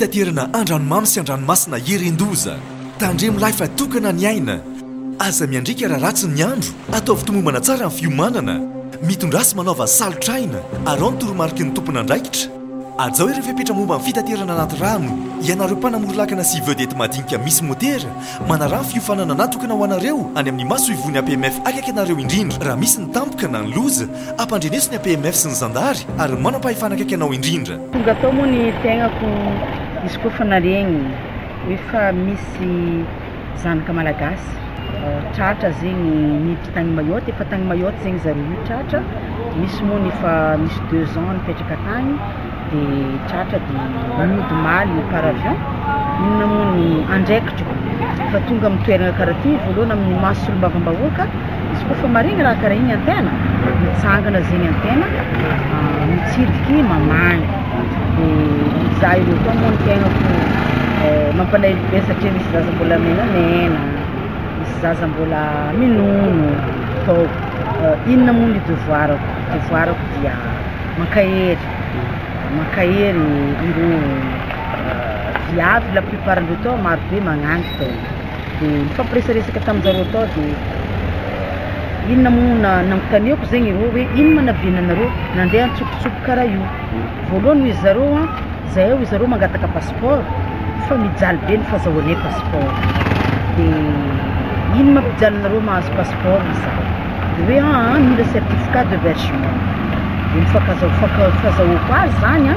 fitaterana andranomamy sy andranomasina Herendoza tandremo lahy fa tokana ny aina aza miandrika raha ratsy ny andro ataovy tomombana tsara ny fiomanana mitondrasy manaova salotraina arao ny toromarika ny tompona andraikitra ajao ireo fepetra momba ny fitaterana anaty rano ianareo mpanamory-lakana sy vedety madinika misy motera manarano fiofanana natokana ho anareo any amin'ny maso ivony APMF akaiky anareo indrindra raha misy ny tampoka na ny loza ampandreneso ny APMF sy ny zandary ary manam-pahefana akaiky anao indrindra tonga tao moa ny tegnako izy koa fanaregny efa misy zanaka malagasy tratra zegny niditra tagny Mayotte efa tagny Mayotte zegny zareo io tratra misy moa ny efa misy 2 ans nipetraka tagny de tratra de mody maly par avion inona moa ny andraikitro fa tonga amin'ny toerana karaha ty voalohany amin'ny maso solombavam-bahoaka izy koa fa maregny raha karaha igny antena mitsangana zegny antena mitsidiky mamagny de za ireo koa moa ny tegnako mampalahelo be satria misy zaza mbola menamena misy zaza mbola minono fa inona moa ny devoirako dia mankahery ireo viavy la plupart andreo tao maro be magnanty tao de mifampiresaresaka tamin'izareo tao de inona moa nanontaniako zegny ireo hoe ino manavinanareo nandeha antsokotsoky karaha io voalohany ho izy zareo zay ho izy zareo mangataka passeport fa mijaly be ny fahazahoane passeport de ino mampijalinareo mahazo passeport iza de hoe mila certificat d'hébergement de fahazahoako azy zany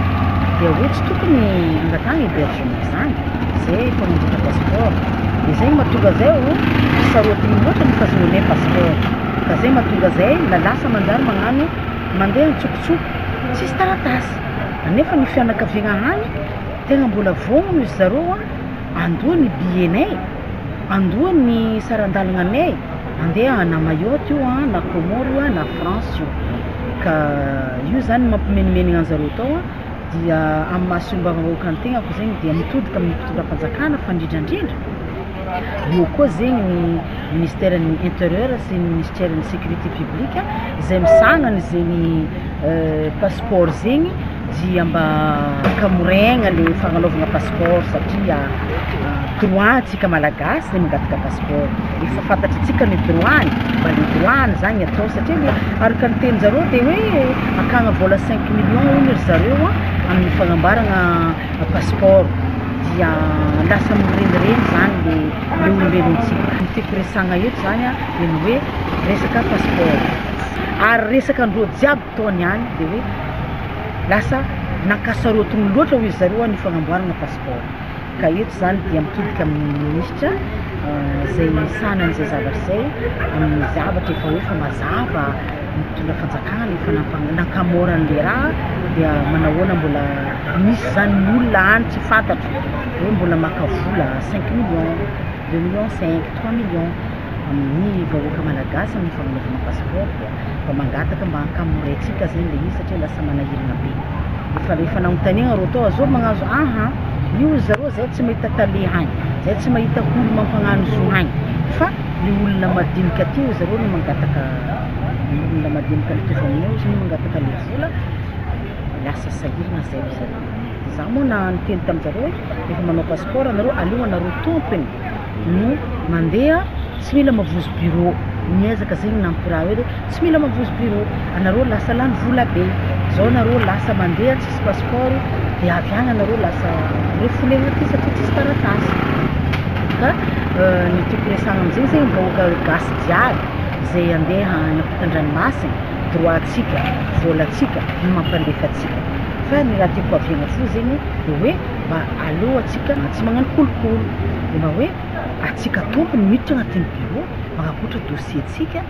de hoe tsy tokony angatana hébergement zany zay efa manjaka passeport de zegny mahatonga zay sarotiny loatra ny fahazahoane passeport ka zay mahatonga zay lalasa manjary magnano mandeha nitsokotsoky tsisy taratasy nefa ny fianakaviagna hany tegna mbola vognona izy zareo andoha ny billetnay andoha ny sarandalagnanay andeha na Mayotte io na Comore io na France io ka io zany mampimenimenigna an'zareo tao dia amin'ny mahasolombavam-bahoaka ny tegnako zegny dia mitodika amin'ny mpitondram-panjakana fa indrindrandrindra io koa zegny ny ministère-ny intérieur sy ny ministère-ny sécurité publique izay misagnany zegny passeport zegny dia mba kamoregna le fagnanaovana passeport satria droit tsika malagasy zay mangataka passeport efa fantatritsika ny droit mba le droit zany atao satria le araka ny teninjareo de hoe akagna vola 5 millions ony ry zareo amin'ny fagnambarana passeport dia lasa mirenireny zany le olombelontsika ny tiako resagna eto zany eny hoe resaka passeport ary resaka andreo jiaby taony any de hoe lasa nakasarotiny loatra ho izy zareo ny fagnamboarana passeport ka eto zany dia mitodika amin'ny ministra zay sanan'izay zavatra zay amin'ny zavatra efa hoe fa mazava mitondra fanjakana efa nankamora an'le raha dia manahoana mbola misy zany ny olona any tsy fantatro hoe mbola makavola 5 millions 2 millions 5 3 millions amin'ny vahoaka malagasy amin'ny fagnanaovana passeport dia mba mangataka mba hankamoraitsika zegny le izy satria lasa manahirana be efa rehefa nanontaniagna reo tao azao magnazo io zareo zay tsy mahita tale hany zay tsy mahita olo mampagnano zo hany fa le olona madinika ty zareo no mangataka olona madinika litovamina izy no mangataka le vola lasa sahirana zay zareo za moa na niteny tamin'zareo hoe efa manao passeport anareo aleo anareo tompony no mandeha tsy mila mavozo bureau niezaka zegny nampiraha hoe tsy mila mavozo bureau anareo lasa lany vola be zao anareo lasa mandeha tsisy passeport de avy agny anareo lasa refolegna ty satria tsisy taratasy ka ny tiako resagna am'zegny zegny vahoaka gasy jiaby zay andeha ampitan-dranomasina droitsika volatsika no mampandefatsika fa ny raha tiako aviagna fo zegny de hoe mba aleo atsika tsy magnano kolokolo de mba hoe atsika tompony miditra agnatin'ny bureau magnapotra dossier-tsika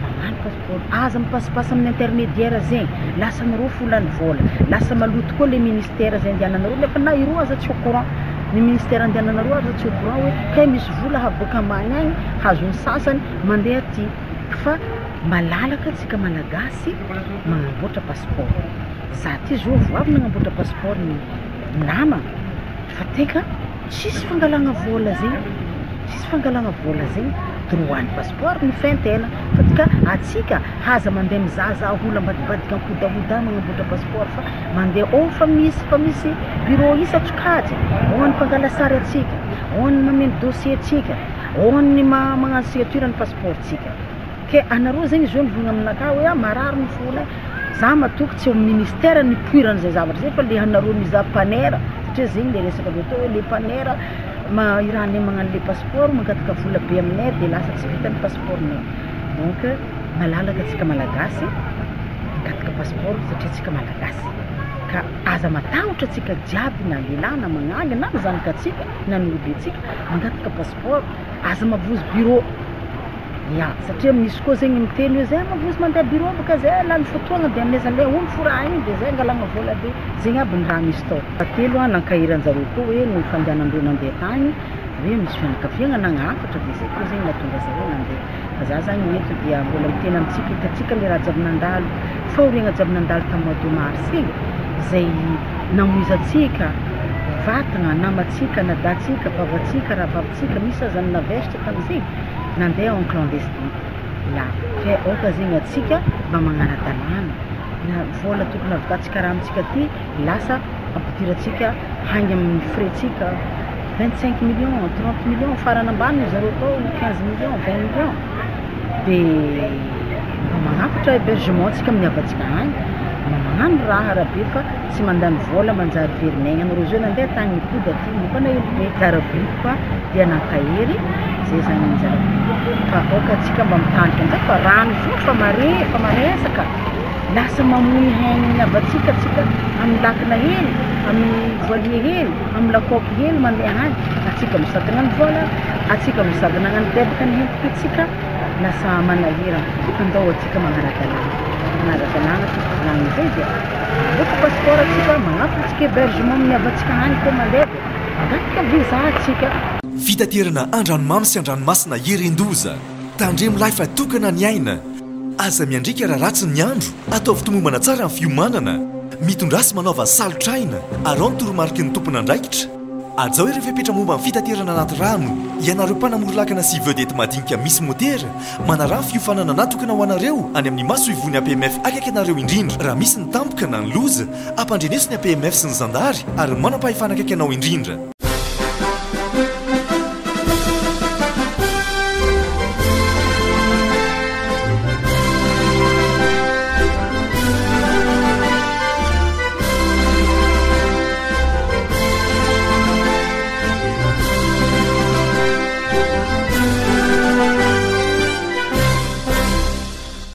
magnano passeport aza mipasipasy amin'ny intermédiaire zegny lasa nareo folany vola lasa maloto koa le ministère zay andehananareo nefa na ireo aza tsy au courant ny ministère andehananareo aza tsy au courant hoe kay misy vola havoaka ambany agny hazony sasany mandeha aty fa malalaka tsika malagasy magnamboatra passeport za ty zao voavy nagnamboatra passeport ny nama fa teka tsisy fangalagna vola zegny droany passeport ny faintena fatka atsika haza mandeha mizaza ola mbadibadika nkodahoda magnaboatra passeport fa mandeha fa misy bureau isatsokajy ny mpangala sary atsika ny mameno dossier atsika ny magnano signature ny passeport tsika ke anareo zegny izy eo nivogna aminaka hoe marary ny vola za matoky tsy ao ministère ny puiran'izay zavatra zay fa le anareo miza panera satria zegny le resaka be atao hoe le panera irahanay magnano le passeport mangataka vola be aminay dia lasa tsy vitan'ny passeportnay donc malalaka atsika malagasy mangataka passeport satria atsika malagasy ka aza matahotra atsika jiaby na lehilahy na magnangy na zanaka atsika na ny olobe atsika mangataka passeport aza mavozy bureau ya satria misy koa zegny miteny hoe zay mavozy mandeha bureau baka zay lany fotoagna dia amin'izany le olo foraha igny dia zay angalagna vola be zegny aby ny raha misy tao telo nankahiranjareo koa hoe ny fandehanandreo nandeha tany hoe misy fianakaviagna nagnafatra dia zay koa zegny natonga zareo nandeha fa za zany eto dia mbola miteny amintsika hitatsika le raha jiaby nandalo faoriagna jiaby nandalo tamin'ny mois de mars igny zay namoizatsika vatagna namatsika nadatsika vavatsika rahavavitsika misy azany navesitra tamin'izay nandeha en clandestine la fe oka zegny atsika mba magnara-dalàna na vola tokony avitatsika raha amintsika ty lasa ampidiratsika hangy amin'ny fraitsika 25 millions 30 millions farana ambany zareo tao 15 millions 20 millions dia mba magnafatra hébergement tsika amin'ny avatsika hany magnano raha rahabe fa tsy mandany vola manjary verinagna anareo zao nandeha tany mipody aty mokana elobe darabiky dia nankahery zay zany anjara fa oka atsika mba mitandrika anzay fa rano zo fa maresaka lasa mamoy haigny avatsika atsika amin'ny lakina hely amin'ny voalie hely amin'ny lakoky hely mandeha hany atsika misadana ny vola atsika misadana ny bebaka ny hentika atsika lasa manahira andao atsika magnara-dalàna magnara-dalàna zay dia loko passeport atsika magnato atsika hébergement amin'ny avatsika hany koa mandeha magatika visa atsika fitaterana andranomamy sy andranomasina Herendoza tandremo lahy fa tokana ny aina aza miandrika raha ratsy ny andro ataovy tomombana tsara ny fiomanana mitondrasy manaova salotraina arao ny toromarika ny tompona andraikitra ajao ireo fepetra momba ny fitaterana anaty rano ianareo mpanamory-lakana sy vedety madinika misy motera manarah ny fiofanana natokana ho anareo any amin'ny maso ivony APMF akaiky anareo indrindra raha misy ny tampoka na ny loza ampandreneso ny APMF sy ny zandary ary manam-pahefana akaiky anao indrindra